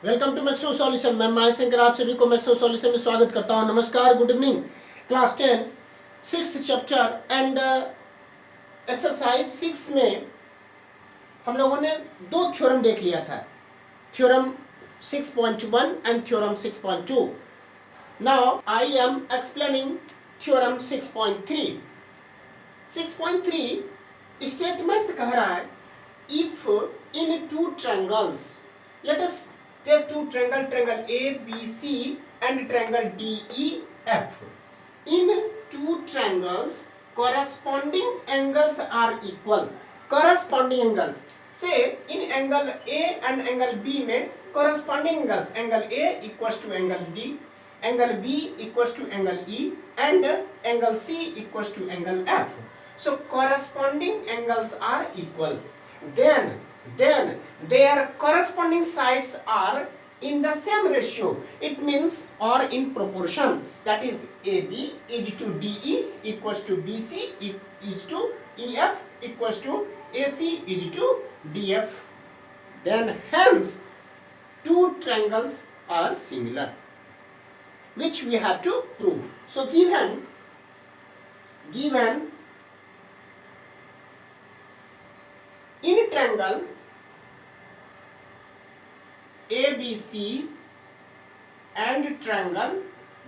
Welcome to Maxo solution. मैं महेश शंकर आप सभी को मैक्सो सॉल्यूशन में स्वागत करता हूं। नमस्कार, good evening. Class 10 sixth chapter and exercise 6 में हम लोगों ने दो थ्योरम देख लिया था, theorem 6.1 and theorem 6.2। Now I am explaining theorem 6.3। 6.3 statement कह रहा है, if in two triangles, let us take two triangle ABC and triangle DEF. In two triangles, corresponding angles are equal. Corresponding angles, say in angle A and angle B में corresponding angles, angle A equals to angle D, angle B equals to angle E, and angle C equals to angle F. So corresponding angles are equal. Then their corresponding sides are in the same ratio. It means or in proportion. That is AB is to DE equals to BC is to EF equals to AC is to DF. Then hence two triangles are similar, which we have to prove. So given in triangle ABC and triangle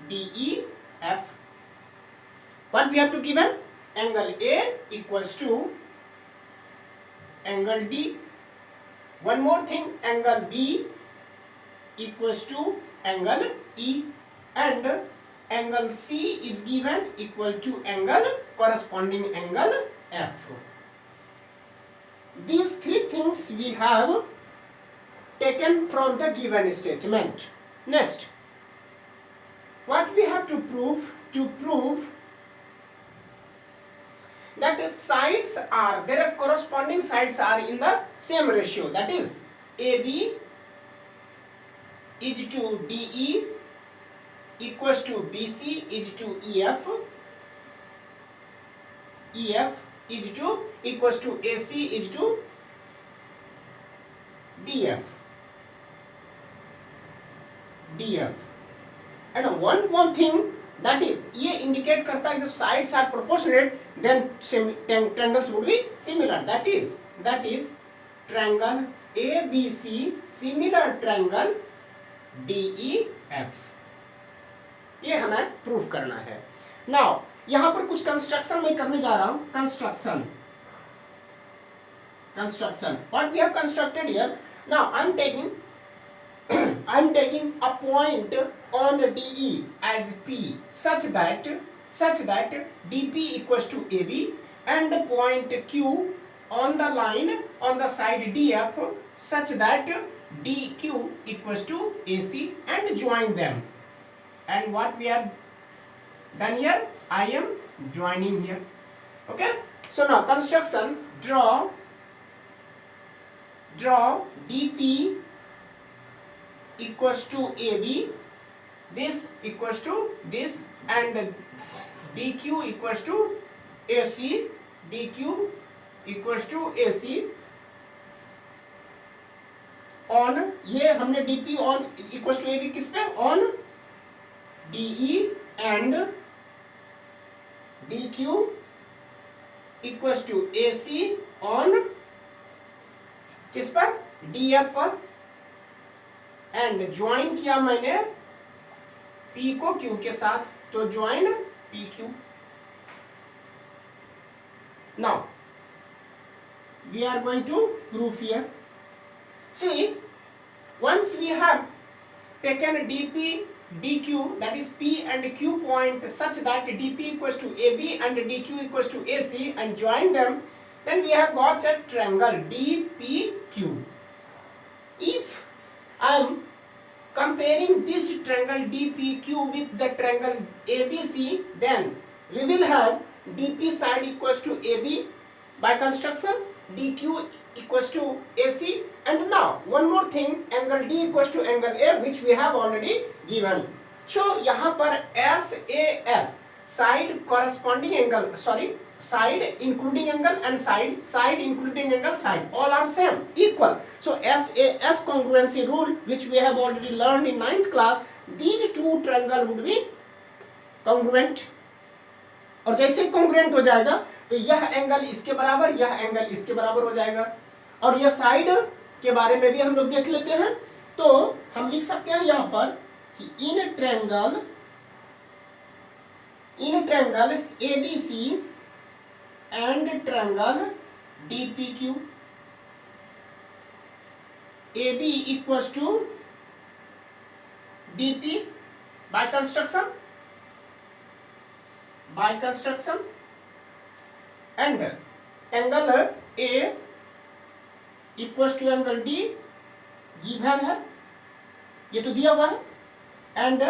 DEF, what we have to given? Angle A equals to angle D. One more thing, angle B equals to angle E, and angle C is given equal to angle corresponding angle F. These three things we have taken from the given statement. Next, what we have to prove? To prove that sides are, their corresponding sides are in the same ratio. That is AB is to DE equals to BC is to EF, EF is to equals to AC is to DF. And one more thing, that is ये indicate करता है जब sides are proportionate then triangles would be similar. That is triangle ABC similar triangle DEF. ये हमें proof करना है. Now यहाँ पर कुछ कंस्ट्रक्शन मैं करने जा रहा हूँ. Construction. What we have constructed here? Now I'm taking a point on DE as P such that DP equals to AB and point Q on the line on the side DF such that DQ equals to AC and join them. And what we have done here? I am joining here. Okay? So now construction, draw DP equals to AB, this equals to this, and DQ equals to AC, DQ equals to AC on, ये हमने DP on equals to AB किस पे? On DE, and DQ equals to AC on किस पर? DF पर, and join किया मैंने P को Q के साथ, तो join PQ. Now we are going to prove here. See, once we have taken DP DQ, that is P and Q point such that DP equals to AB and DQ equals to AC and join them, then we have got a triangle DPQ. If I am comparing this triangle DPQ with the triangle ABC, then we will have DP side equals to AB by construction, DQ equals to AC, and now one more thing, angle D equals to angle A, which we have already given. So यहाँ पर SAS side corresponding angle, sorry, side including angle and side including angle, side, all are same, equal. So SAS congruency rule, which we have already learned in 9th class, these two triangle would be congruent. और जैसे ही congruent हो जाएगा तो यह angle इसके बराबर, यह angle इसके बराबर हो जाएगा। और यह साइड के बारे में भी हम लोग देख लेते हैं। तो हम लिख सकते हैं यहाँ पर कि in triangle ABC and triangle DPQ, AB equals to DP by construction, and angle A equals to angle D given है, ये तो दिया हुआ है, and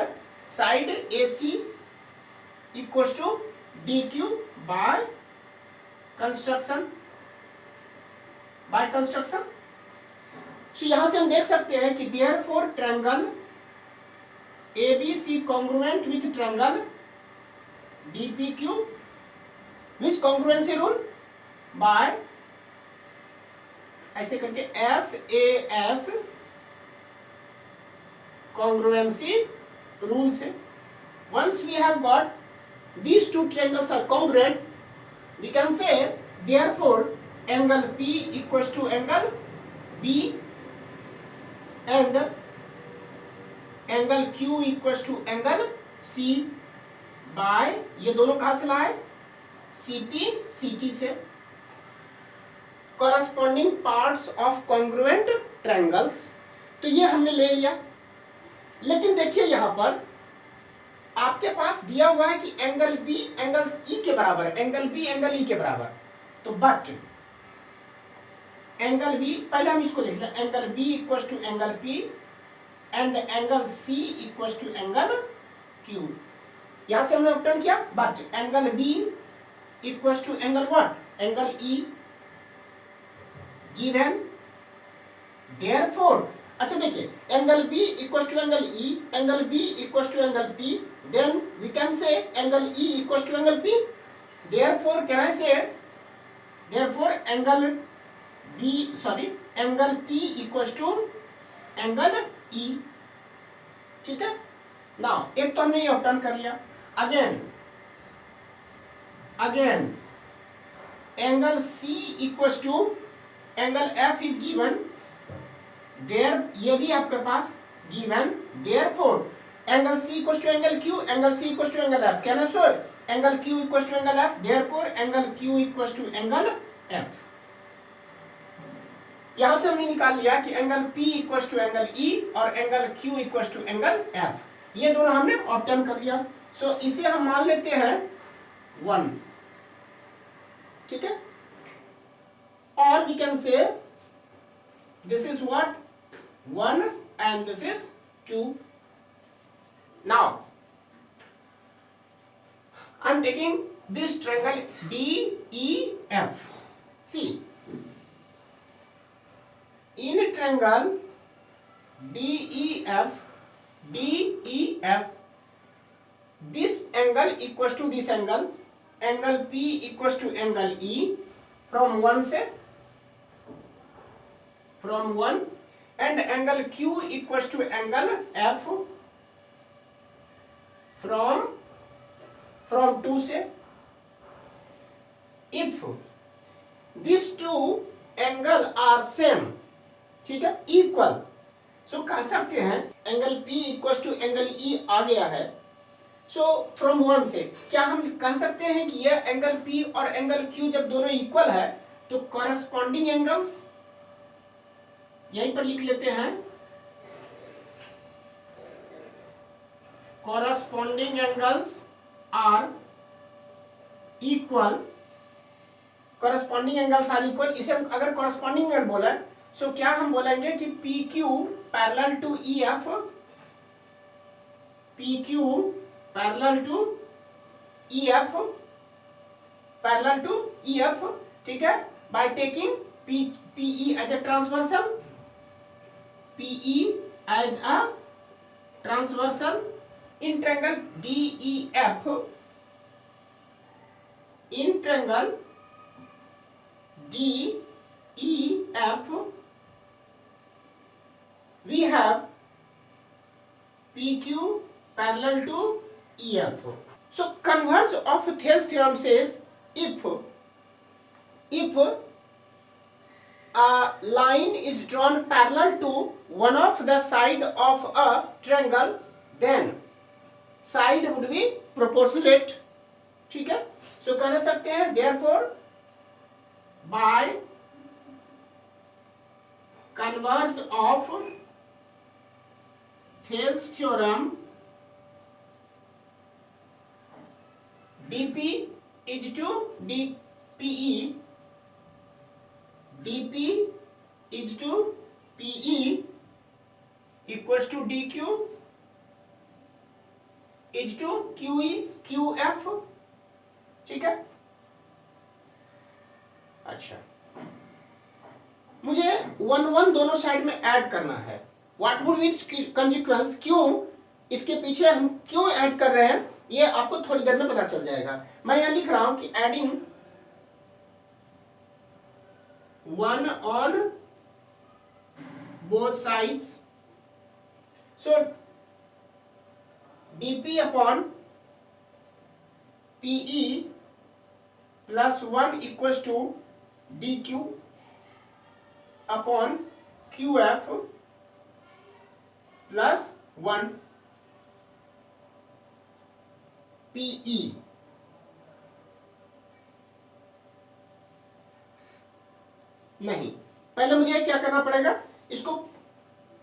side AC equals to DQ by construction. So यहां से हम देख सकते हैं कि therefore triangle ABC congruent with triangle DPQ, which congruency rule? by ऐसे करके SAS congruency rule से। Once we have got these two triangles are congruent, we can say therefore angle P equals to angle B and angle Q equals to angle C by, ये दोनों कहाँ से लाए? CP CT से। corresponding parts of congruent triangles, तो ये हमने ले लिया। लेकिन देखिए यहाँ पर आपके पास दिया हुआ है कि एंगल B एंगल E के बराबर है, एंगल B एंगल E के बराबर। तो बट एंगल B, पहले हम इसको लिख लें, angle B equals to angle P and angle C equals to angle Q। यहां से हमने ऑब्टेन किया, but angle B equals to angle what? Angle E given. Therefore, अच्छा देखिए, angle B equals to angle E, angle B equals to angle P, then we can say angle E equals to angle P. Therefore can I say, therefore angle P equals to angle E। ठीक है। Now एक तो हमने ये obtain कर लिया। Again angle C equals to angle F is given there, ये भी आपके पास given। Therefore angle C equals to angle Q, angle C equals to angle F। Can I show angle Q equals to angle F? Therefore angle Q equals to angle F। यहां से हमने निकाल लिया कि angle P equals to angle E और angle Q equals to angle F, ये दोनों हमने ऑब्टेन कर लिया। सो इसे हम मान लेते हैं 1, ठीक है। और we can say this is what 1 and this is 2। Now I am taking this triangle DEF. See, in triangle DEF, this angle equals to this angle, angle P equals to angle E from 1 से, from 1, and angle Q equals to angle F from 2 से। If these two angle are same, ठीक है, equal, so कह सकते हैं angle P equals to angle E आ गया है। so from 1 से क्या हम कह सकते हैं कि यह एंगल P और एंगल Q जब दोनों इक्वल है तो corresponding angles यहीं पर लिख लेते हैं, corresponding angles are equal, corresponding angles are equal। इसे अगर corresponding एंगल बोला सो क्या हम बोलेंगे कि PQ parallel to EF, PQ parallel to EF, parallel to EF, ठीक है, by taking PE as a transversal, PE as a transversal in triangle DEF, in triangle DEF we have PQ parallel to EF. So converse of Thales theorem says if a line is drawn parallel to one of the side of a triangle, then side would be proportionate. ठीक है, सो कह सकते हैं therefore by converse of Thales theorem dp is to dpe, dp is to pe equals to dq is to qe qf. ठीक है, अच्छा मुझे 1 दोनों साइड में ऐड करना है. What would be it's consequence, क्यों इसके पीछे हम क्यों ऐड कर रहे हैं ये आपको थोड़ी देर में पता चल जाएगा. मैं यहां लिख रहा हूं कि adding 1 on both sides, so dp upon pe plus 1 equals to dq upon qf plus 1 pe. नहीं, पहले मुझे क्या करना पड़ेगा, इसको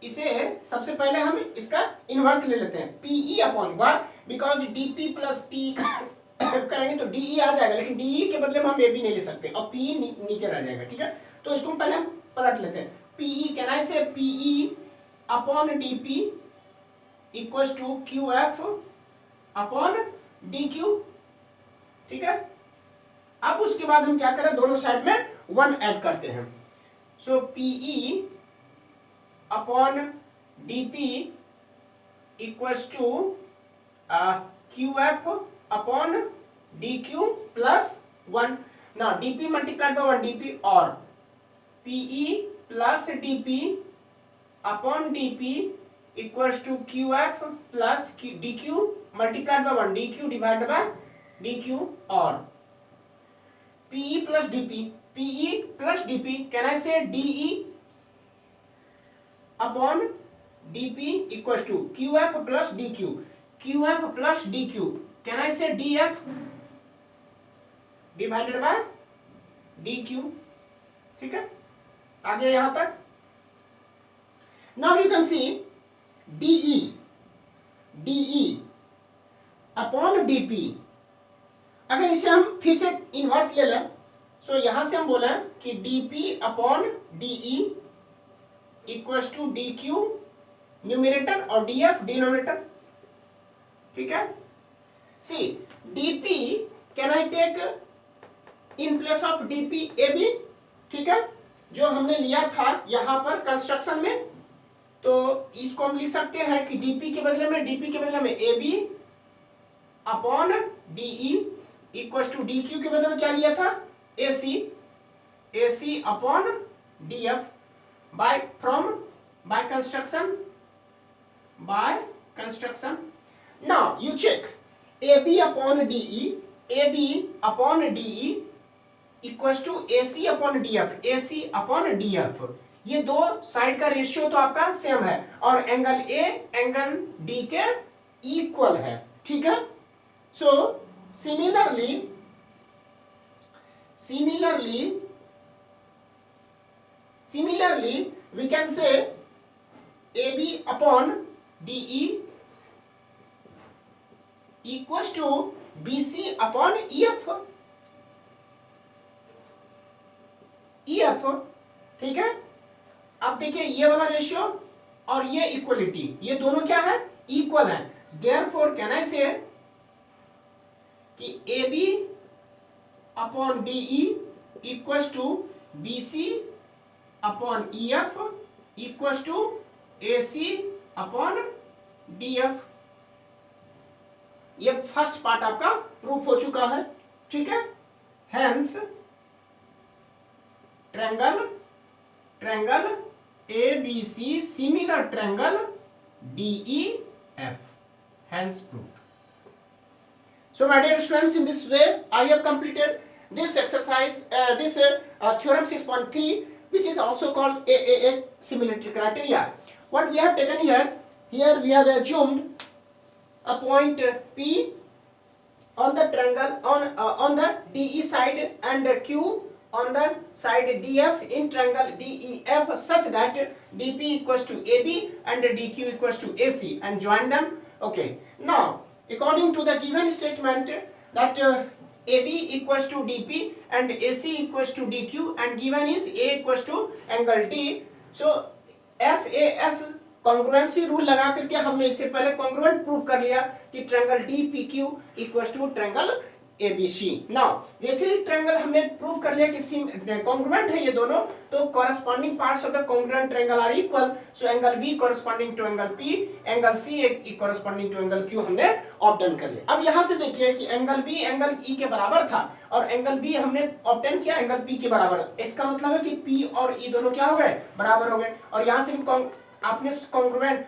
इसे सबसे पहले हम इसका इनवर्स ले लेते हैं. pe upon Y, because dp plus p करेंगे तो de आ जाएगा, लेकिन de के बदले में हम ab नहीं ले सकते और p नीचे रह जाएगा. ठीक है, तो इसको पहले हम पलट लेते हैं. pe, can I say pe upon dp equals to qf upon dq. ठीक है, अब उसके बाद हम क्या करें, दोनों साइड में 1 ऐड करते हैं. So pe upon dp equals to qf upon dq plus 1. now dp multiplied by 1 dp और pe plus dp upon dp equals to qf plus dq multiplied by 1 dq divide by dq और pe plus dp can I say de upon dp equals to qf plus dq, qf plus dq can I say df divided by dq. ठीक है, आगे यहां तक. Now you can see de upon dp. अगर इसे हम फिर से इनवर्स ले लें, सो यहां से हम बोले कि dp upon de equals to dq numerator और df डिनोमिनेटर. ठीक है, see dp can I take in place of dp ab. ठीक है, जो हमने लिया था यहां पर कंस्ट्रक्शन में, तो इसको हम लिख सकते हैं कि dp के बदले में ab upon de equals to dq के बदले में क्या लिया था, ac upon df by construction. Now you check ab upon de equals to ac upon df. ये दो साइड का रेशियो तो आपका सेम है और एंगल a एंगल d के इक्वल है. ठीक है, so similarly we can say ab upon de equals to bc upon ef. ठीक है, अब देखिए ये वाला रेशियो और ये इक्वलिटी, ये दोनों क्या है, इक्वल है. देयरफॉर कैन आई से कि ab upon de equals to bc upon ef equals to ac upon df. ये फर्स्ट पार्ट आपका प्रूफ हो चुका है. ठीक है, hence triangle ABC similar triangle DEF, hence proved. So my dear students, in this way I have completed this exercise, theorem 6.3, which is also called AAA similarity criteria. What we have taken here we have assumed a point P on the triangle on the DE side and Q on the side DF in triangle DEF, such that DP equals to AB and DQ equals to AC, and join them. Okay, now according to the given statement that AB equals to DP and AC equals to DQ, and given is A equals to angle D. So SAS congruency rule लगा करके हमने इससे पहले congruent prove कर लिया कि triangle DPQ equals to triangle ABC. Now जैसे ही ट्रायंगल हमने प्रूव कर लिया कि कॉन्ग्रुएंट है ये दोनों, तो corresponding parts of the congruent triangle are equal. So angle B corresponding to angle P, angle C corresponding to angle Q हमने ऑब्टेन कर लिया. अब यहां से देखिए कि एंगल B एंगल E के बराबर था और एंगल B हमने ऑब्टेन किया एंगल P के बराबर. इसका मतलब है कि P और E दोनों क्या हो गए, बराबर हो गए. और यहां से आपने congruent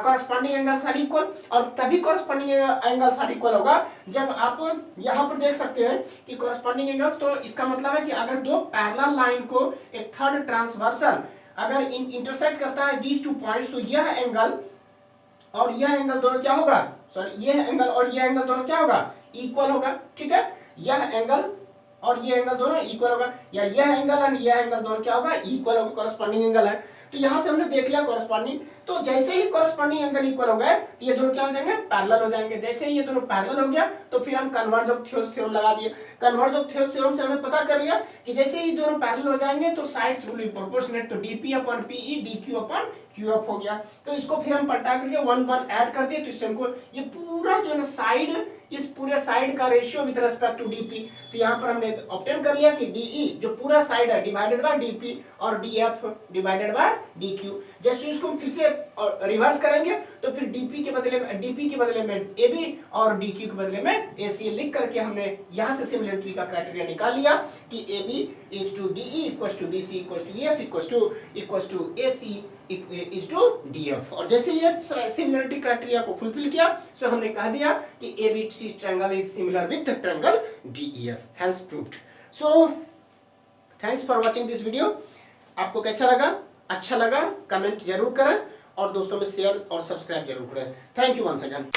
corresponding angles are equal, और तभी कॉरेस्पॉन्डिंग एंगल्स आर इक्वल होगा जब आप यहां पर देख सकते हैं कि कॉरेस्पॉन्डिंग एंगल्स. तो इसका मतलब है कि अगर दो पैरेलल लाइन को एक थर्ड ट्रांसवर्सल अगर इंटरसेक्ट करता है दीस टू पॉइंट्स, तो यह एंगल और यह एंगल दोनों क्या होगा, सॉरी यह एंगल और यह एंगल दोनों क्या होगा, इक्वल होगा. ठीक है, यह एंगल और यह एंगल दोनों इक्वल होगा, या यह एंगल और यह एंगल दोनों क्या होगा, इक्वल होगा, कॉरेस्पॉन्डिंग एंगल है. तो यहां से हमने देख लिया कॉरेस्पॉन्डिंग. तो जैसे ही कॉरेस्पॉन्डिंग एंगल इक्वल हो गए तो ये दोनों क्या हो जाएंगे, पैरेलल हो जाएंगे. जैसे ही ये दोनों पैरेलल हो गया तो फिर हम कन्वर्ज ऑफ थियोरम थ्योरम लगा दिए. कन्वर्ज ऑफ थियोरम थ्योरम से हमने पता कर लिया कि जैसे ही दोनों पैरेलल हो जाएंगे तो साइड्स विल बी प्रोपोर्शनेट. तो DP upon PE DQ upon QF हो गया. तो इसको फिर हम पलटा करके 1 1 ऐड कर दिए. तो इससे हमको ये पूरा जो है साइड, इस पूरे साइड का ratio with respect to DP. तो यहाँ पर हमने ऑब्टेन कर लिया कि DE जो पूरा साइड है डिवाइडेड बाय DP और DF डिवाइडेड बाय DQ. जैसे इसको फिर से रिवर्स करेंगे तो फिर DP के बदले में AB और DQ के बदले में AC लिख करके हमने यहाँ से सिमिलरिटी का क्राइटेरिया निकाल लिया कि AB is to DE equals to BC equals to EF equals to AC is to DF. और जैसे ये सिमिलरिटी क्राइटेरिया को फुलफिल किया, सो हमने कह दिया कि ABC triangle is similar with triangle DEF, hence proved. So thanks for watching this video. आपको कैसा लगा, अच्छा लगा, कमेंट जरूर करें और दोस्तों में शेयर और सब्सक्राइब जरूर करें. Thank you once again.